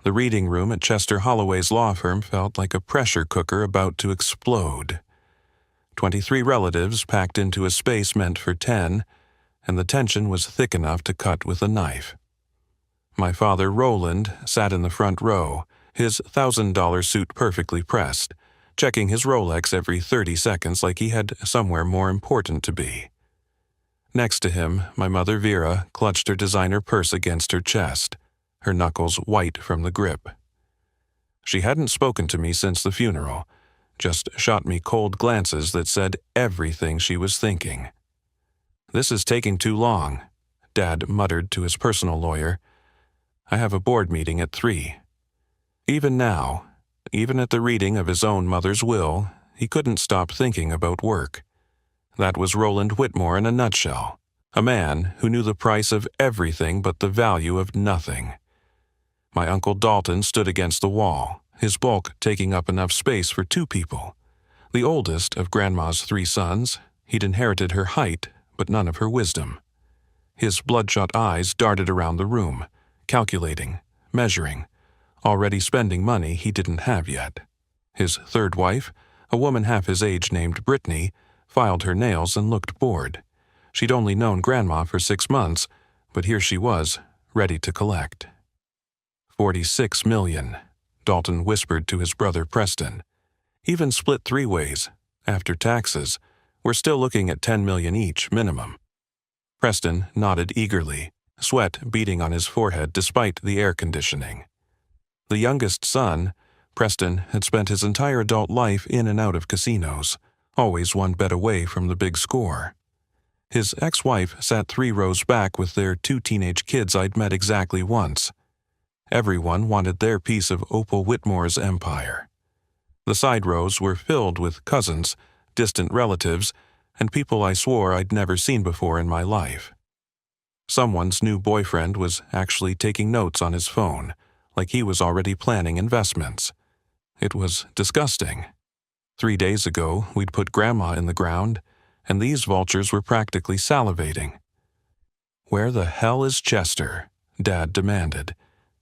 The reading room at Chester Holloway's law firm felt like a pressure cooker about to explode. 23 relatives packed into a space meant for 10, and the tension was thick enough to cut with a knife. My father, Roland, sat in the front row, his $1,000 suit perfectly pressed, checking his Rolex every 30 seconds like he had somewhere more important to be. Next to him, my mother, Vera, clutched her designer purse against her chest, her knuckles white from the grip. She hadn't spoken to me since the funeral, just shot me cold glances that said everything she was thinking. "This is taking too long," Dad muttered to his personal lawyer. "I have a board meeting at 3. Even now, even at the reading of his own mother's will, he couldn't stop thinking about work. That was Roland Whitmore in a nutshell, a man who knew the price of everything but the value of nothing. My Uncle Dalton stood against the wall, his bulk taking up enough space for 2 people. The oldest of Grandma's 3 sons, he'd inherited her height, but none of her wisdom. His bloodshot eyes darted around the room, calculating, measuring, already spending money he didn't have yet. His 3rd wife, a woman half his age named Brittany, filed her nails and looked bored. She'd only known Grandma for 6 months, but here she was, ready to collect. $46 million, Dalton whispered to his brother Preston. Even split 3 ways, after taxes, we're still looking at $10 million each, minimum. Preston nodded eagerly, sweat beading on his forehead despite the air conditioning. The youngest son, Preston, had spent his entire adult life in and out of casinos, always one bet away from the big score. His ex-wife sat 3 rows back with their 2 teenage kids I'd met exactly once. Everyone wanted their piece of Opal Whitmore's empire. The side rows were filled with cousins, distant relatives, and people I swore I'd never seen before in my life. Someone's new boyfriend was actually taking notes on his phone, like he was already planning investments. It was disgusting. 3 days ago, we'd put Grandma in the ground, and these vultures were practically salivating. "Where the hell is Chester?" Dad demanded,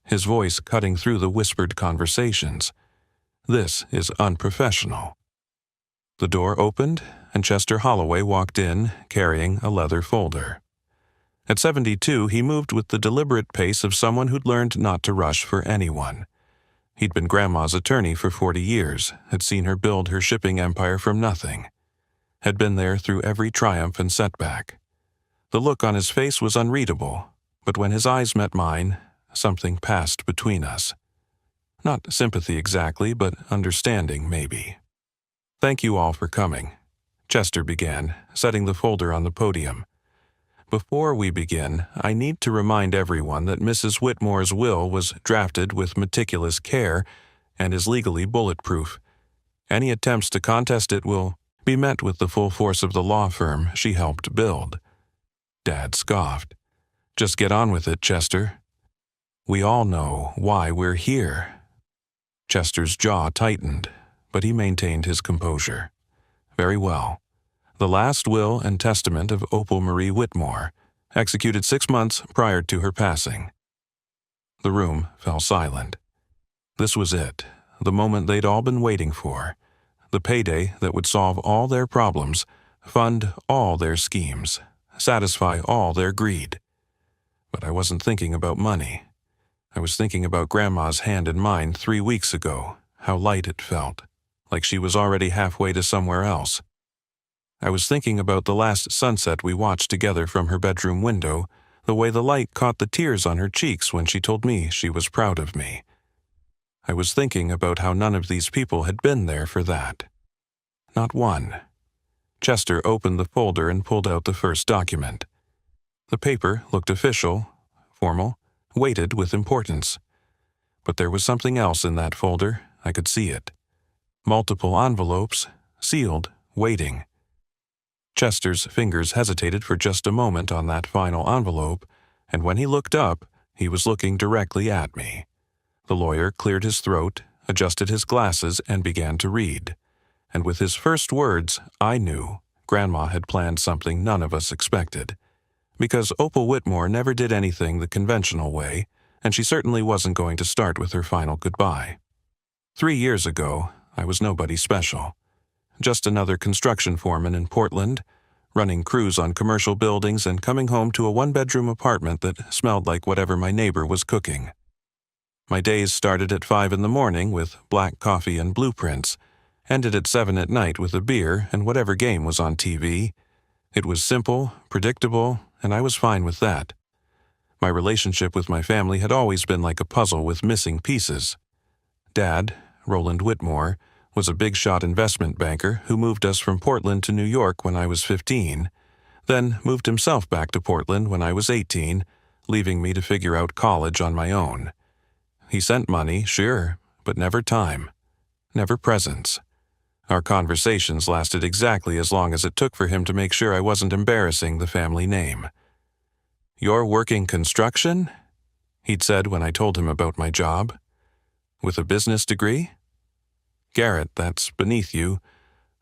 his voice cutting through the whispered conversations. "This is unprofessional." The door opened, and Chester Holloway walked in, carrying a leather folder. At 72, he moved with the deliberate pace of someone who'd learned not to rush for anyone. He'd been Grandma's attorney for 40 years, had seen her build her shipping empire from nothing, had been there through every triumph and setback. The look on his face was unreadable, but when his eyes met mine, something passed between us. Not sympathy exactly, but understanding, maybe. "Thank you all for coming," Chester began, setting the folder on the podium. "Before we begin, I need to remind everyone that Mrs. Whitmore's will was drafted with meticulous care and is legally bulletproof. Any attempts to contest it will be met with the full force of the law firm she helped build." Dad scoffed. "Just get on with it, Chester. We all know why we're here." Chester's jaw tightened, but he maintained his composure. "Very well. The last will and testament of Opal Marie Whitmore, executed 6 months prior to her passing." The room fell silent. This was it, the moment they'd all been waiting for, the payday that would solve all their problems, fund all their schemes, satisfy all their greed. But I wasn't thinking about money. I was thinking about Grandma's hand in mine 3 weeks ago, how light it felt, like she was already halfway to somewhere else. I was thinking about the last sunset we watched together from her bedroom window, the way the light caught the tears on her cheeks when she told me she was proud of me. I was thinking about how none of these people had been there for that. Not one. Chester opened the folder and pulled out the first document. The paper looked official, formal, weighted with importance. But there was something else in that folder, I could see it. Multiple envelopes, sealed, waiting. Chester's fingers hesitated for just a moment on that final envelope, and when he looked up, he was looking directly at me. The lawyer cleared his throat, adjusted his glasses, and began to read. And with his first words, I knew Grandma had planned something none of us expected. Because Opal Whitmore never did anything the conventional way, and she certainly wasn't going to start with her final goodbye. 3 years ago, I was nobody special. Just another construction foreman in Portland, running crews on commercial buildings and coming home to a one-bedroom apartment that smelled like whatever my neighbor was cooking. My days started at 5 in the morning with black coffee and blueprints, ended at 7 at night with a beer and whatever game was on TV. It was simple, predictable, and I was fine with that. My relationship with my family had always been like a puzzle with missing pieces. Dad, Roland Whitmore, was a big-shot investment banker who moved us from Portland to New York when I was 15, then moved himself back to Portland when I was 18, leaving me to figure out college on my own. He sent money, sure, but never time, never presence. Our conversations lasted exactly as long as it took for him to make sure I wasn't embarrassing the family name. "You're working construction?" he'd said when I told him about my job. "With a business degree?" "Garrett, that's beneath you.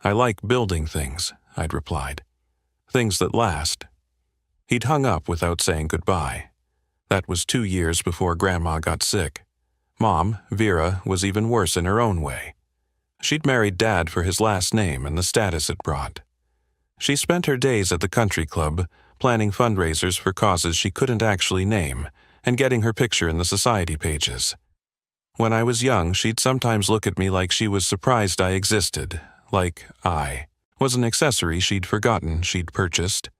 I like building things," I'd replied. "Things that last." He'd hung up without saying goodbye. That was 2 years before Grandma got sick. Mom, Vera, was even worse in her own way. She'd married Dad for his last name and the status it brought. She spent her days at the country club, planning fundraisers for causes she couldn't actually name, and getting her picture in the society pages. When I was young, she'd sometimes look at me like she was surprised I existed, like I was an accessory she'd forgotten she'd purchased.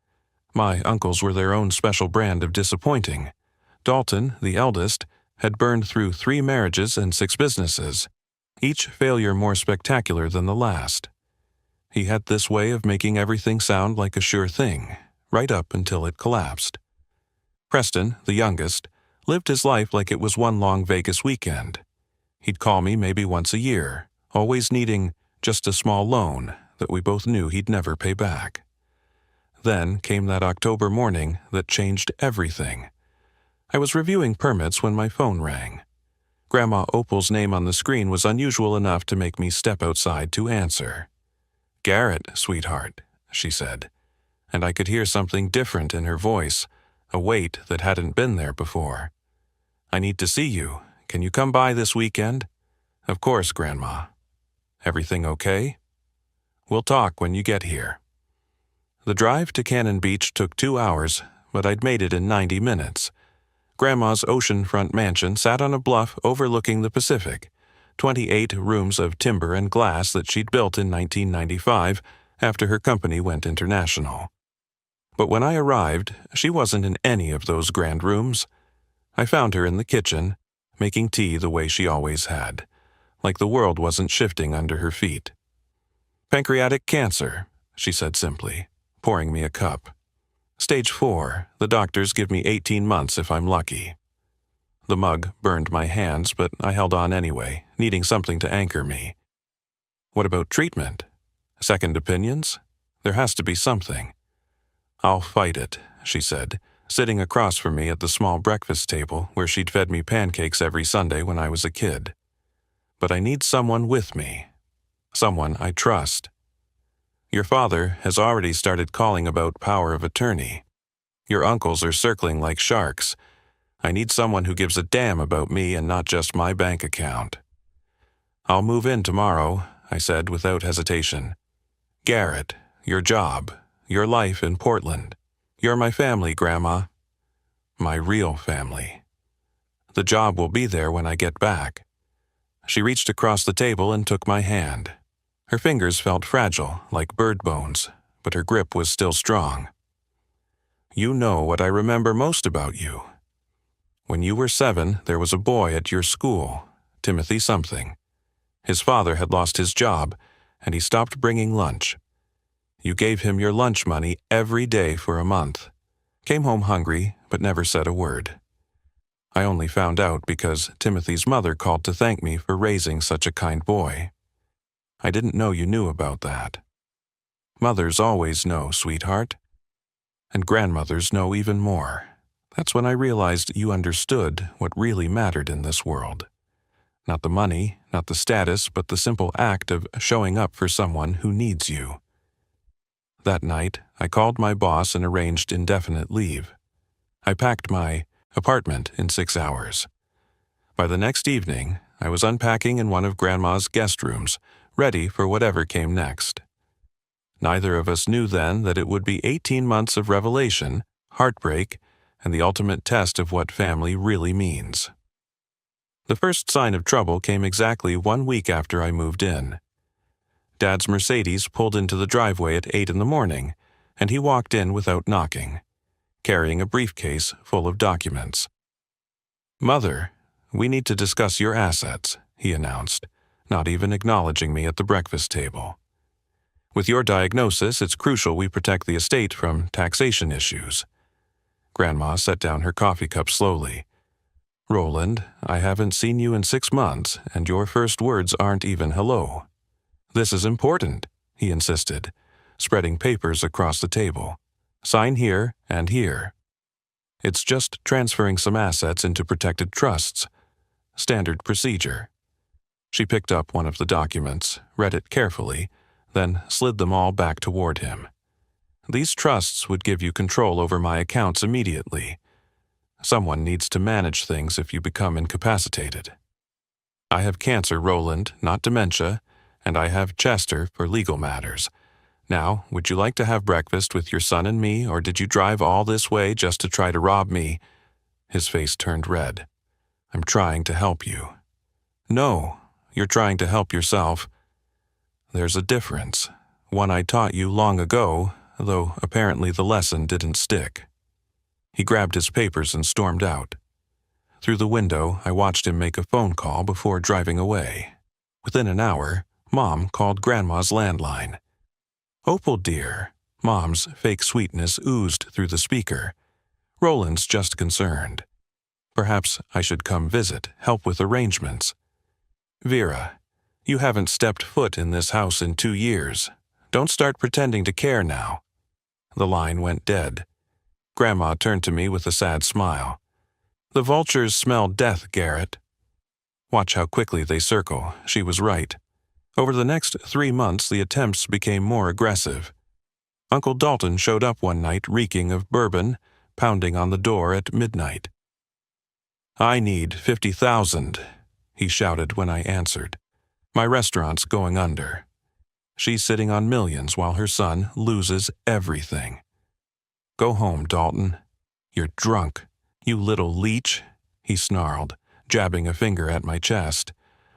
My uncles were their own special brand of disappointing. Dalton, the eldest, had burned through 3 marriages and 6 businesses, each failure more spectacular than the last. He had this way of making everything sound like a sure thing, right up until it collapsed. Preston, the youngest, lived his life like it was one long Vegas weekend. He'd call me maybe once a year, always needing just a small loan that we both knew he'd never pay back. Then came that October morning that changed everything. I was reviewing permits when my phone rang. Grandma Opal's name on the screen was unusual enough to make me step outside to answer. "Garrett, sweetheart," she said, and I could hear something different in her voice, a weight that hadn't been there before. "I need to see you. Can you come by this weekend?" "Of course, Grandma." "Everything okay?" "We'll talk when you get here." The drive to Cannon Beach took 2 hours, but I'd made it in 90 minutes. Grandma's oceanfront mansion sat on a bluff overlooking the Pacific, 28 rooms of timber and glass that she'd built in 1995 after her company went international. But when I arrived, she wasn't in any of those grand rooms. I found her in the kitchen, making tea the way she always had, like the world wasn't shifting under her feet. "Pancreatic cancer," she said simply, pouring me a cup. "Stage 4, the doctors give me 18 months if I'm lucky." The mug burned my hands, but I held on anyway, needing something to anchor me. "What about treatment? Second opinions? There has to be something." "I'll fight it," she said, sitting across from me at the small breakfast table where she'd fed me pancakes every Sunday when I was a kid. "But I need someone with me. Someone I trust. Your father has already started calling about power of attorney. Your uncles are circling like sharks. I need someone who gives a damn about me and not just my bank account." "I'll move in tomorrow," I said without hesitation. "Garrett, your job, your life in Portland. You're my family, Grandma. My real family. The job will be there when I get back." She reached across the table and took my hand. Her fingers felt fragile, like bird bones, but her grip was still strong. "You know what I remember most about you. When you were 7, there was a boy at your school, Timothy something. His father had lost his job, and he stopped bringing lunch. You gave him your lunch money every day for a month. Came home hungry, but never said a word. I only found out because Timothy's mother called to thank me for raising such a kind boy. I didn't know you knew about that. Mothers always know, sweetheart. And grandmothers know even more. That's when I realized you understood what really mattered in this world. Not the money, not the status, but the simple act of showing up for someone who needs you. That night, I called my boss and arranged indefinite leave. I packed my apartment in 6 hours. By the next evening, I was unpacking in one of Grandma's guest rooms, ready for whatever came next. Neither of us knew then that it would be 18 months of revelation, heartbreak, and the ultimate test of what family really means. The first sign of trouble came exactly 1 week after I moved in. Dad's Mercedes pulled into the driveway at 8 in the morning, and he walked in without knocking, carrying a briefcase full of documents. "Mother, we need to discuss your assets," he announced, not even acknowledging me at the breakfast table. "With your diagnosis, it's crucial we protect the estate from taxation issues." Grandma set down her coffee cup slowly. "Roland, I haven't seen you in 6 months, and your first words aren't even hello." "This is important," he insisted, spreading papers across the table. "Sign here and here. It's just transferring some assets into protected trusts. Standard procedure." She picked up one of the documents, read it carefully, then slid them all back toward him. "These trusts would give you control over my accounts immediately. Someone needs to manage things if you become incapacitated. I have cancer, Roland, not dementia, and I have Chester for legal matters. Now, would you like to have breakfast with your son and me, or did you drive all this way just to try to rob me?" His face turned red. "I'm trying to help you." "No, you're trying to help yourself." "There's a difference, one I taught you long ago, though apparently the lesson didn't stick." He grabbed his papers and stormed out. Through the window, I watched him make a phone call before driving away. Within an hour, Mom called Grandma's landline. "Opal, dear," Mom's fake sweetness oozed through the speaker. "Roland's just concerned. Perhaps I should come visit, help with arrangements. Vera, you haven't stepped foot in this house in 2 years. Don't start pretending to care now." The line went dead. Grandma turned to me with a sad smile. "The vultures smell death, Garrett." Watch how quickly they circle. She was right. Over the next 3 months, the attempts became more aggressive. Uncle Dalton showed up one night reeking of bourbon, pounding on the door at midnight. "I need 50,000, he shouted when I answered. "My restaurant's going under. She's sitting on millions while her son loses everything." "Go home, Dalton. You're drunk, you little leech," he snarled, jabbing a finger at my chest.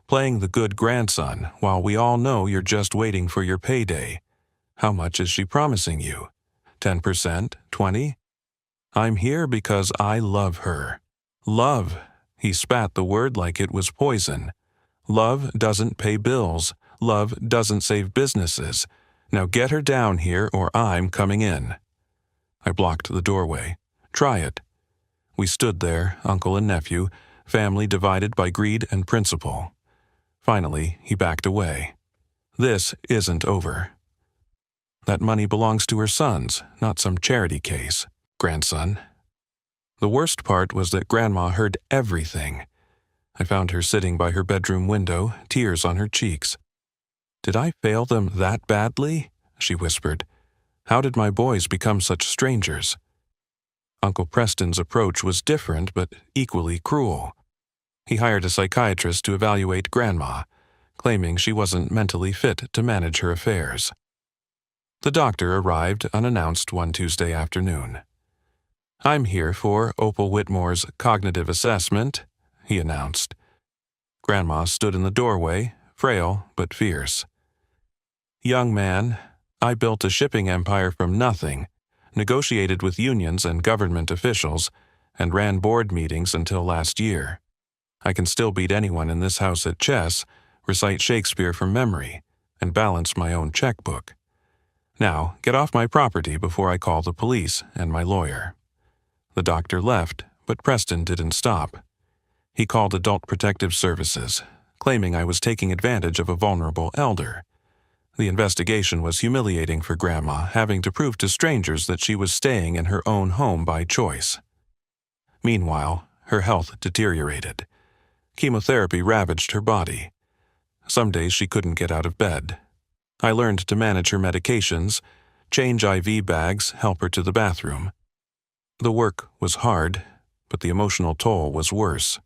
"Playing the good grandson while we all know you're just waiting for your payday. How much is she promising you? 10%? 20? I'm here because I love her. Love," he spat the word like it was poison. "Love doesn't pay bills. Love doesn't save businesses. Now get her down here or I'm coming in." I blocked the doorway. "Try it." We stood there, uncle and nephew, family divided by greed and principle. Finally, he backed away. "This isn't over. That money belongs to her sons, not some charity case, grandson." The worst part was that Grandma heard everything. I found her sitting by her bedroom window, tears on her cheeks. "Did I fail them that badly?" she whispered. "How did my boys become such strangers?" Uncle Preston's approach was different but equally cruel. He hired a psychiatrist to evaluate Grandma, claiming she wasn't mentally fit to manage her affairs. The doctor arrived unannounced one Tuesday afternoon. "I'm here for Opal Whitmore's cognitive assessment," he announced. Grandma stood in the doorway, frail but fierce. "Young man, I built a shipping empire from nothing, negotiated with unions and government officials, and ran board meetings until last year. I can still beat anyone in this house at chess, recite Shakespeare from memory, and balance my own checkbook. Now, get off my property before I call the police and my lawyer." The doctor left, but Preston didn't stop. He called Adult Protective Services, claiming I was taking advantage of a vulnerable elder. The investigation was humiliating for Grandma, having to prove to strangers that she was staying in her own home by choice. Meanwhile, her health deteriorated. Chemotherapy ravaged her body. Some days she couldn't get out of bed. I learned to manage her medications, change IV bags, help her to the bathroom. The work was hard, but the emotional toll was worse.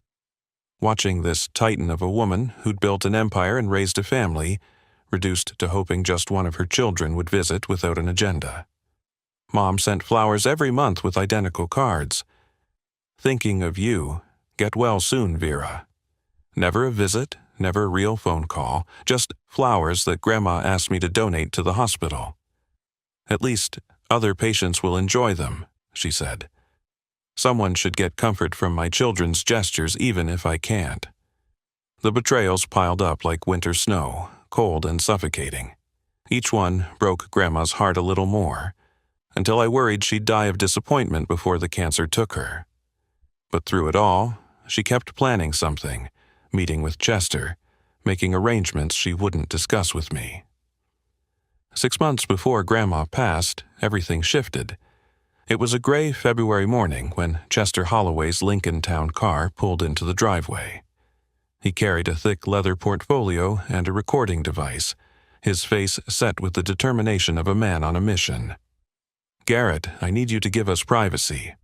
Watching this titan of a woman who'd built an empire and raised a family, reduced to hoping just one of her children would visit without an agenda. Mom sent flowers every month with identical cards. Thinking of you. Get well soon, Vera. Never a visit, never a real phone call, just flowers that Grandma asked me to donate to the hospital. At least other patients will enjoy them, she said. Someone should get comfort from my children's gestures even if I can't. The betrayals piled up like winter snow, cold and suffocating. Each one broke Grandma's heart a little more, until I worried she'd die of disappointment before the cancer took her. But through it all, she kept planning something, meeting with Chester, making arrangements she wouldn't discuss with me. 6 months before Grandma passed, everything shifted. It was a gray February morning when Chester Holloway's Lincoln Town car pulled into the driveway. He carried a thick leather portfolio and a recording device, his face set with the determination of a man on a mission. "Garrett, I need you to give us privacy,"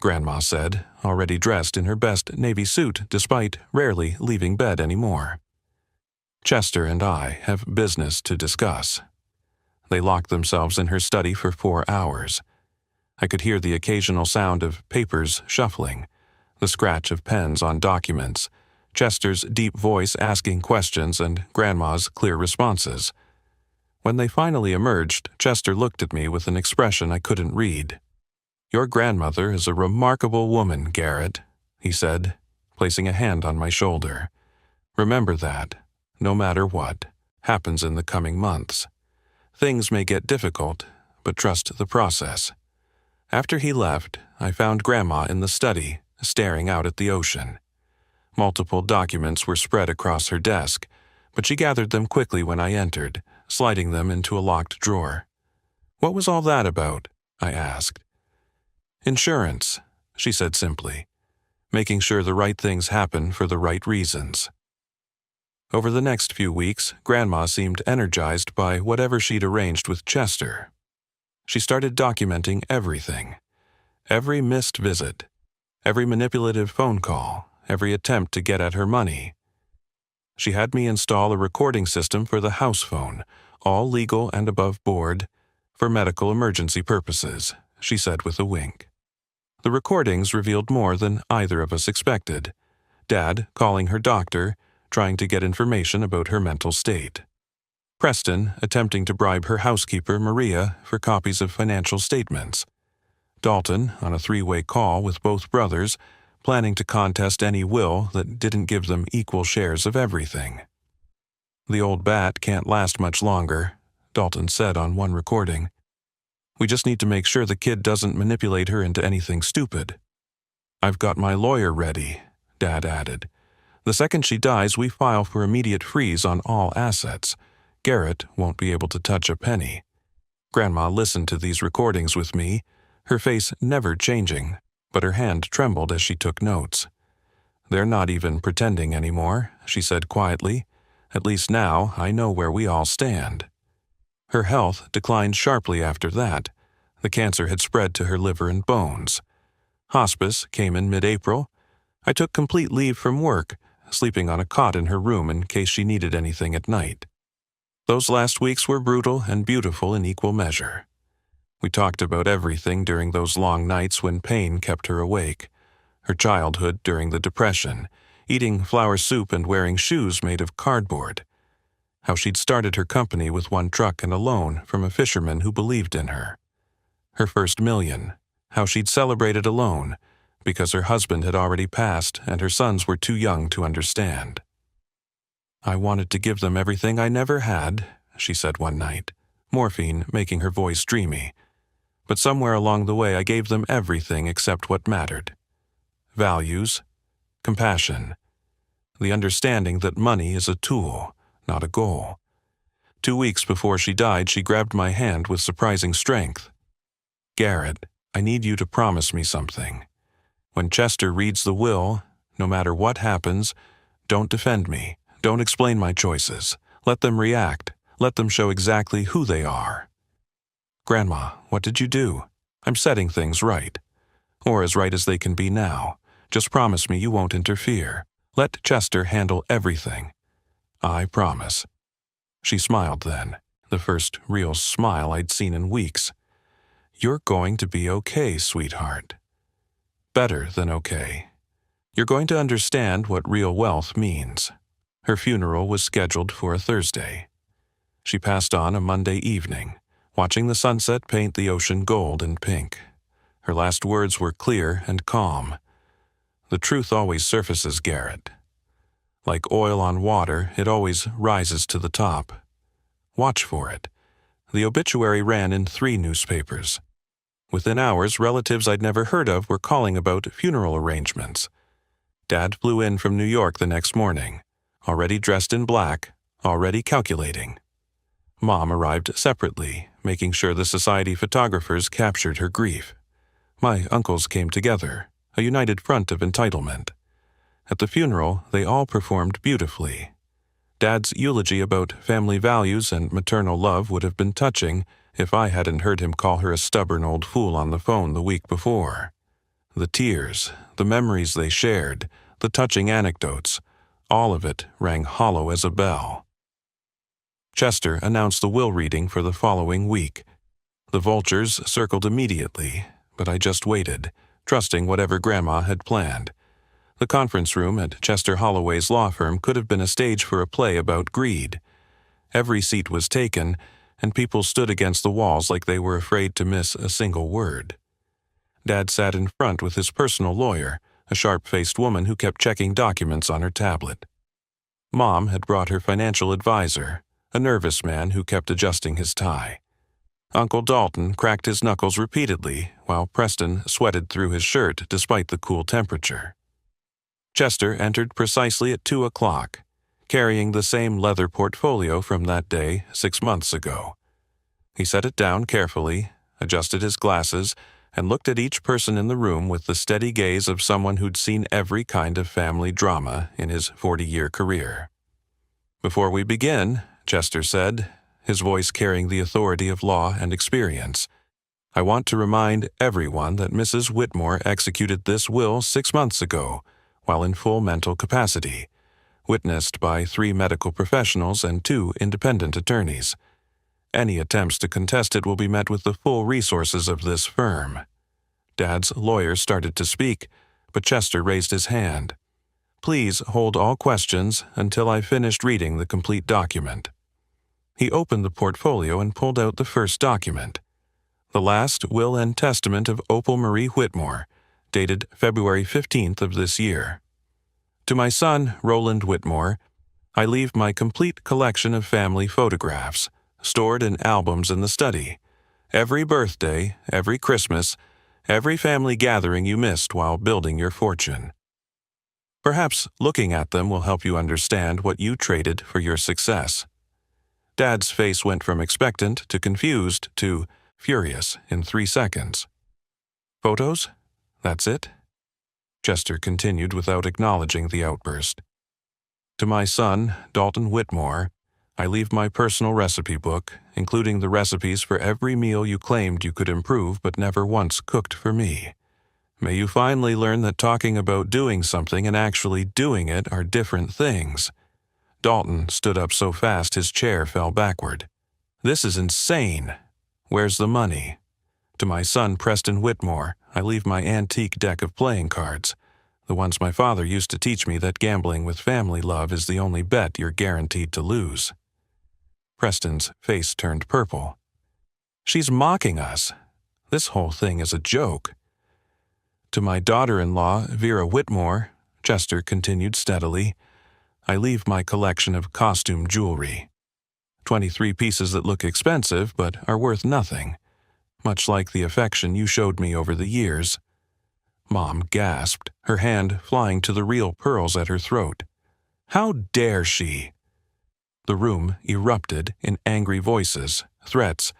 Grandma said, already dressed in her best navy suit despite rarely leaving bed anymore. "Chester and I have business to discuss." They locked themselves in her study for 4 hours. I could hear the occasional sound of papers shuffling, the scratch of pens on documents, Chester's deep voice asking questions and Grandma's clear responses. When they finally emerged, Chester looked at me with an expression I couldn't read. "Your grandmother is a remarkable woman, Garrett," he said, placing a hand on my shoulder. "Remember that, no matter what happens in the coming months. Things may get difficult, but trust the process." After he left, I found Grandma in the study, staring out at the ocean. Multiple documents were spread across her desk, but she gathered them quickly when I entered, sliding them into a locked drawer. "What was all that about?" I asked. "Insurance," she said simply, "making sure the right things happen for the right reasons." Over the next few weeks, Grandma seemed energized by whatever she'd arranged with Chester. She started documenting everything. Every missed visit, every manipulative phone call, every attempt to get at her money. She had me install a recording system for the house phone, all legal and above board, for medical emergency purposes, she said with a wink. The recordings revealed more than either of us expected. Dad calling her doctor, trying to get information about her mental state. Preston attempting to bribe her housekeeper, Maria, for copies of financial statements. Dalton on a 3-way call with both brothers, planning to contest any will that didn't give them equal shares of everything. "The old bat can't last much longer," Dalton said on one recording. "We just need to make sure the kid doesn't manipulate her into anything stupid." "I've got my lawyer ready," Dad added. "The second she dies, we file for immediate freeze on all assets. Garrett won't be able to touch a penny." Grandma listened to these recordings with me, her face never changing, but her hand trembled as she took notes. "They're not even pretending anymore," she said quietly. "At least now I know where we all stand." Her health declined sharply after that. The cancer had spread to her liver and bones. Hospice came in mid-April. I took complete leave from work, sleeping on a cot in her room in case she needed anything at night. Those last weeks were brutal and beautiful in equal measure. We talked about everything during those long nights when pain kept her awake. Her childhood during the Depression, eating flour soup and wearing shoes made of cardboard. How she'd started her company with 1 truck and a loan from a fisherman who believed in her. Her first million. How she'd celebrated alone, because her husband had already passed and her sons were too young to understand. "I wanted to give them everything I never had," she said one night, morphine making her voice dreamy. "But somewhere along the way I gave them everything except what mattered. Values, compassion, the understanding that money is a tool, not a goal." 2 weeks before she died, she grabbed my hand with surprising strength. "Garrett, I need you to promise me something. When Chester reads the will, no matter what happens, don't defend me. Don't explain my choices. Let them react. Let them show exactly who they are." "Grandma, what did you do?" "I'm setting things right. Or as right as they can be now. Just promise me you won't interfere. Let Chester handle everything. I promise." She smiled then, the first real smile I'd seen in weeks. "You're going to be okay, sweetheart. Better than okay. You're going to understand what real wealth means." Her funeral was scheduled for a Thursday. She passed on a Monday evening, watching the sunset paint the ocean gold and pink. Her last words were clear and calm. "The truth always surfaces, Garrett. Like oil on water, it always rises to the top. Watch for it." The obituary ran in 3 newspapers. Within hours, relatives I'd never heard of were calling about funeral arrangements. Dad flew in from New York the next morning, already dressed in black, already calculating. Mom arrived separately, making sure the society photographers captured her grief. My uncles came together, a united front of entitlement. At the funeral, they all performed beautifully. Dad's eulogy about family values and maternal love would have been touching if I hadn't heard him call her a stubborn old fool on the phone the week before. The tears, the memories they shared, the touching anecdotes, all of it rang hollow as a bell. Chester announced the will reading for the following week. The vultures circled immediately, but I just waited, trusting whatever Grandma had planned. The conference room at Chester Holloway's law firm could have been a stage for a play about greed. Every seat was taken, and people stood against the walls like they were afraid to miss a single word. Dad sat in front with his personal lawyer, a sharp-faced woman who kept checking documents on her tablet. Mom had brought her financial advisor, a nervous man who kept adjusting his tie. Uncle Dalton cracked his knuckles repeatedly, while Preston sweated through his shirt despite the cool temperature. Chester entered precisely at 2 o'clock, carrying the same leather portfolio from that day 6 months ago. He set it down carefully, adjusted his glasses, and looked at each person in the room with the steady gaze of someone who'd seen every kind of family drama in his 40-year career. "Before we begin," Chester said, his voice carrying the authority of law and experience, "I want to remind everyone that Mrs. Whitmore executed this will 6 months ago, while in full mental capacity, witnessed by 3 medical professionals and 2 independent attorneys. Any attempts to contest it will be met with the full resources of this firm." Dad's lawyer started to speak, but Chester raised his hand. "Please hold all questions until I've finished reading the complete document." He opened the portfolio and pulled out the first document. The last will and testament of Opal Marie Whitmore, dated February 15th of this year. "To my son, Roland Whitmore, I leave my complete collection of family photographs, stored in albums in the study. Every birthday, every Christmas, every family gathering you missed while building your fortune. Perhaps looking at them will help you understand what you traded for your success." Dad's face went from expectant to confused to furious in 3 seconds. "Photos? That's it?" Chester continued without acknowledging the outburst. "To my son, Dalton Whitmore, I leave my personal recipe book, including the recipes for every meal you claimed you could improve but never once cooked for me. May you finally learn that talking about doing something and actually doing it are different things." Dalton stood up so fast his chair fell backward. "This is insane. Where's the money? To my son, Preston Whitmore, I leave my antique deck of playing cards, the ones my father used to teach me that gambling with family love is the only bet you're guaranteed to lose." Preston's face turned purple. "She's mocking us. This whole thing is a joke." "To my daughter-in-law, Vera Whitmore," Chester continued steadily, "I leave my collection of costume jewelry. 23 pieces that look expensive but are worth nothing, much like the affection you showed me over the years." Mom gasped, her hand flying to the real pearls at her throat. "How dare she?" The room erupted in angry voices, threats,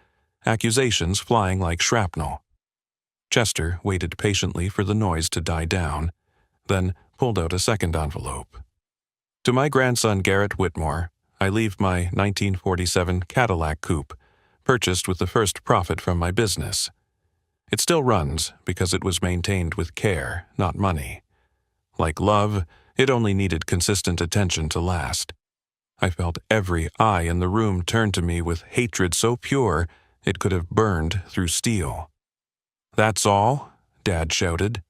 accusations flying like shrapnel. Chester waited patiently for the noise to die down, then pulled out a second envelope. "To my grandson Garrett Whitmore, I leave my 1947 Cadillac coupe, purchased with the first profit from my business. It still runs because it was maintained with care, not money. Like love, it only needed consistent attention to last. I felt every eye in the room turn to me with hatred so pure it could have burned through steel. "That's all?" Dad shouted.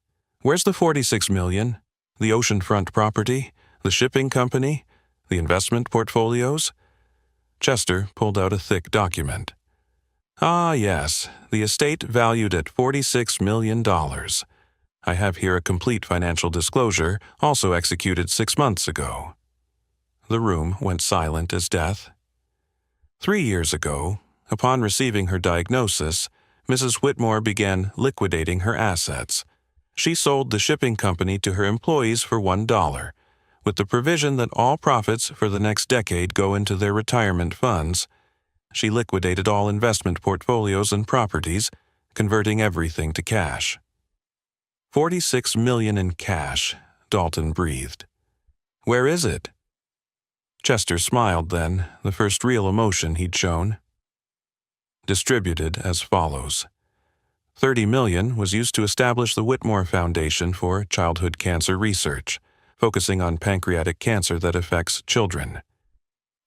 "Where's the $46 million? The oceanfront property? The shipping company? The investment portfolios?" Chester pulled out a thick document. "Ah, yes, the estate valued at $46 million. I have here a complete financial disclosure, also executed 6 months ago." The room went silent as death. 3 years ago, upon receiving her diagnosis, Mrs. Whitmore began liquidating her assets. She sold the shipping company to her employees for $1, with the provision that all profits for the next decade go into their retirement funds. She liquidated all investment portfolios and properties, converting everything to cash. $46 million in cash, Dalton breathed. "Where is it?" Chester smiled then, the first real emotion he'd shown. Distributed as follows. $30 million was used to establish the Whitmore Foundation for Childhood Cancer Research, focusing on pancreatic cancer that affects children.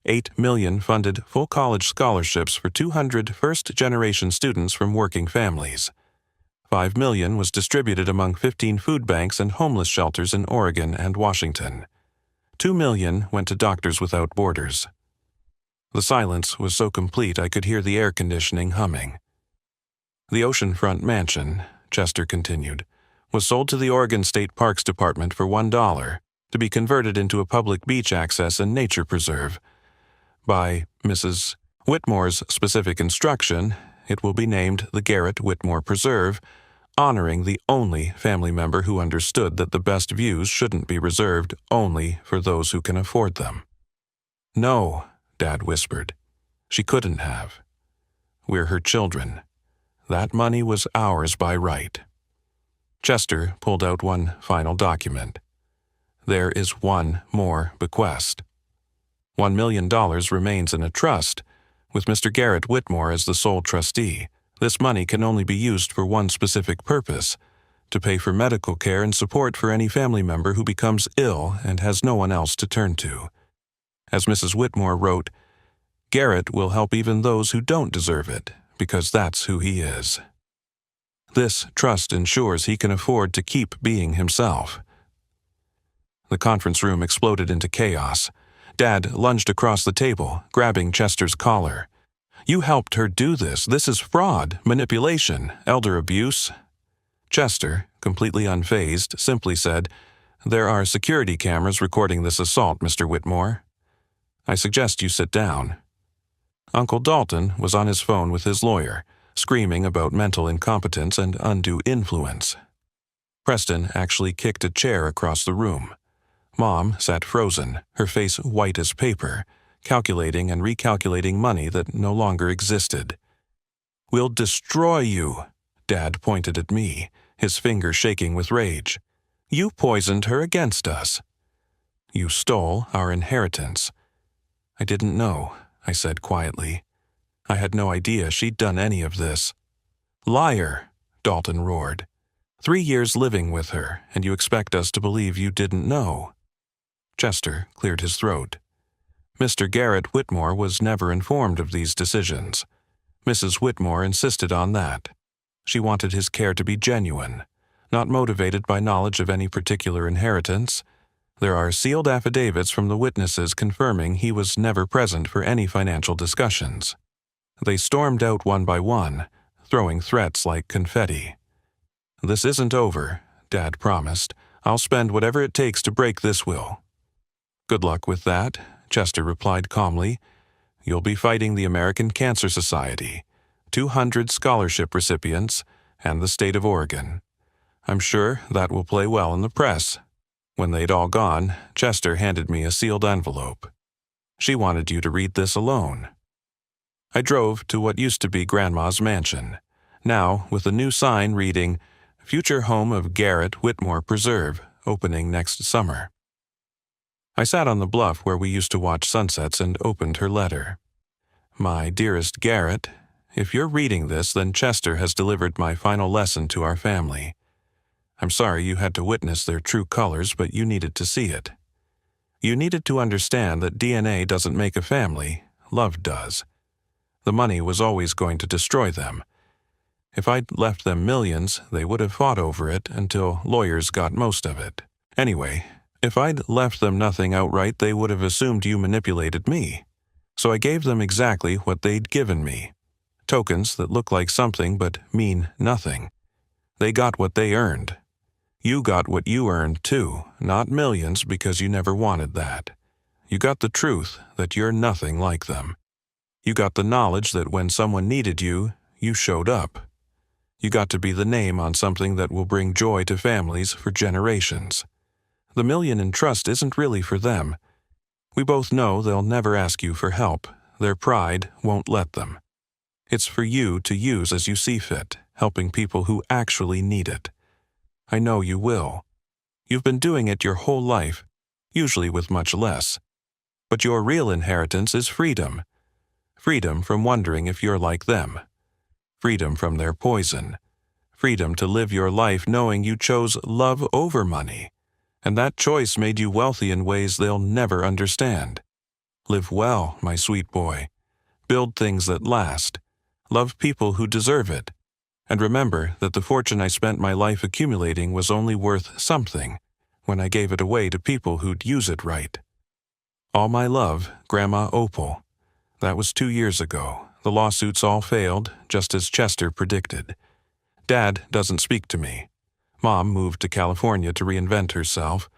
$8 million funded full college scholarships for 200 first-generation students from working families. $5 million was distributed among 15 food banks and homeless shelters in Oregon and Washington. $2 million went to Doctors Without Borders. The silence was so complete I could hear the air conditioning humming. "The oceanfront mansion," Chester continued, "was sold to the Oregon State Parks Department for $1 to be converted into a public beach access and nature preserve. By Mrs. Whitmore's specific instruction, it will be named the Garrett Whitmore Preserve, honoring the only family member who understood that the best views shouldn't be reserved only for those who can afford them." "No," Dad whispered. "She couldn't have. We're her children. That money was ours by right." Chester pulled out one final document. "There is one more bequest. $1 million remains in a trust, with Mr. Garrett Whitmore as the sole trustee. This money can only be used for one specific purpose, to pay for medical care and support for any family member who becomes ill and has no one else to turn to. As Mrs. Whitmore wrote, Garrett will help even those who don't deserve it, because that's who he is. This trust ensures he can afford to keep being himself." The conference room exploded into chaos. Dad lunged across the table, grabbing Chester's collar. "You helped her do this. This is fraud, manipulation, elder abuse." Chester, completely unfazed, simply said, "There are security cameras recording this assault, Mr. Whitmore. I suggest you sit down." Uncle Dalton was on his phone with his lawyer, screaming about mental incompetence and undue influence. Preston actually kicked a chair across the room. Mom sat frozen, her face white as paper, calculating and recalculating money that no longer existed. "We'll destroy you," Dad pointed at me, his finger shaking with rage. "You poisoned her against us. You stole our inheritance." "I didn't know," I said quietly. "I had no idea she'd done any of this." "Liar," Dalton roared. 3 years living with her, and you expect us to believe you didn't know." Chester cleared his throat. Mr. Garrett Whitmore was never informed of these decisions. Mrs. Whitmore insisted on that. She wanted his care to be genuine, not motivated by knowledge of any particular inheritance. There are sealed affidavits from the witnesses confirming he was never present for any financial discussions. They stormed out one by one, throwing threats like confetti. "This isn't over," Dad promised. "I'll spend whatever it takes to break this will." "Good luck with that," Chester replied calmly. "You'll be fighting the American Cancer Society, 200 scholarship recipients, and the state of Oregon. I'm sure that will play well in the press." When they'd all gone, Chester handed me a sealed envelope. "She wanted you to read this alone." I drove to what used to be Grandma's mansion, now with a new sign reading, "Future home of Garrett Whitmore Preserve, opening next summer." I sat on the bluff where we used to watch sunsets and opened her letter. "My dearest Garrett, if you're reading this, then Chester has delivered my final lesson to our family. I'm sorry you had to witness their true colors, but you needed to see it. You needed to understand that DNA doesn't make a family, love does. The money was always going to destroy them. If I'd left them millions, they would have fought over it until lawyers got most of it. Anyway, if I'd left them nothing outright, they would have assumed you manipulated me. So I gave them exactly what they'd given me. Tokens that look like something but mean nothing. They got what they earned. You got what you earned too, not millions because you never wanted that. You got the truth that you're nothing like them. You got the knowledge that when someone needed you, you showed up. You got to be the name on something that will bring joy to families for generations. The million in trust isn't really for them. We both know they'll never ask you for help. Their pride won't let them. It's for you to use as you see fit, helping people who actually need it. I know you will. You've been doing it your whole life, usually with much less. But your real inheritance is freedom. Freedom from wondering if you're like them. Freedom from their poison. Freedom to live your life knowing you chose love over money. And that choice made you wealthy in ways they'll never understand. Live well, my sweet boy. Build things that last. Love people who deserve it. And remember that the fortune I spent my life accumulating was only worth something when I gave it away to people who'd use it right. All my love, Grandma Opal. That was 2 years ago. The lawsuits all failed, just as Chester predicted. Dad doesn't speak to me. Mom moved to California to reinvent herself.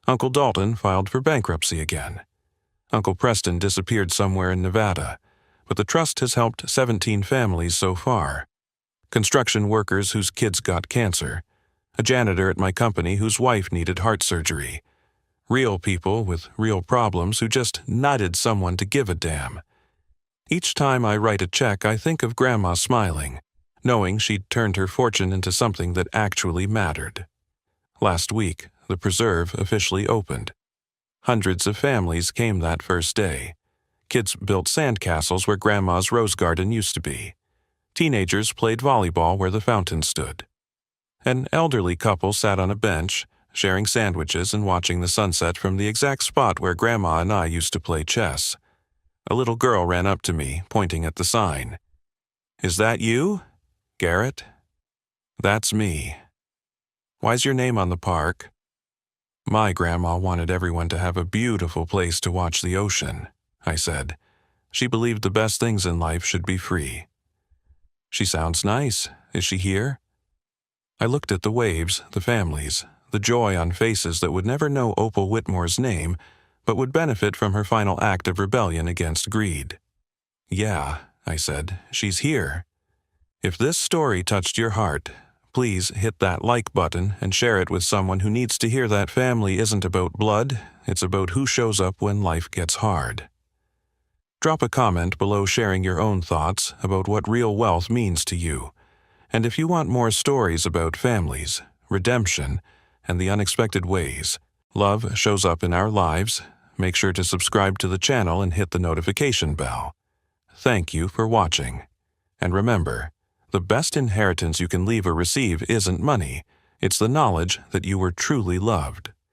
Uncle Dalton filed for bankruptcy again. Uncle Preston disappeared somewhere in Nevada, but the trust has helped 17 families so far. Construction workers whose kids got cancer. A janitor at my company whose wife needed heart surgery. Real people with real problems who just needed someone to give a damn. Each time I write a check, I think of Grandma smiling, knowing she'd turned her fortune into something that actually mattered. Last week, the preserve officially opened. Hundreds of families came that first day. Kids built sandcastles where Grandma's rose garden used to be. Teenagers played volleyball where the fountain stood. An elderly couple sat on a bench, sharing sandwiches and watching the sunset from the exact spot where Grandma and I used to play chess. A little girl ran up to me, pointing at the sign. "Is that you, Garrett?" "That's me." "Why's your name on the park?" "My grandma wanted everyone to have a beautiful place to watch the ocean," I said. "She believed the best things in life should be free." "She sounds nice. Is she here?" I looked at the waves, the families, the joy on faces that would never know Opal Whitmore's name, but would benefit from her final act of rebellion against greed. "Yeah," I said, "she's here." If this story touched your heart, please hit that like button and share it with someone who needs to hear that family isn't about blood, it's about who shows up when life gets hard. Drop a comment below sharing your own thoughts about what real wealth means to you. And if you want more stories about families, redemption, and the unexpected ways love shows up in our lives, make sure to subscribe to the channel and hit the notification bell. Thank you for watching. And remember, the best inheritance you can leave or receive isn't money, it's the knowledge that you were truly loved.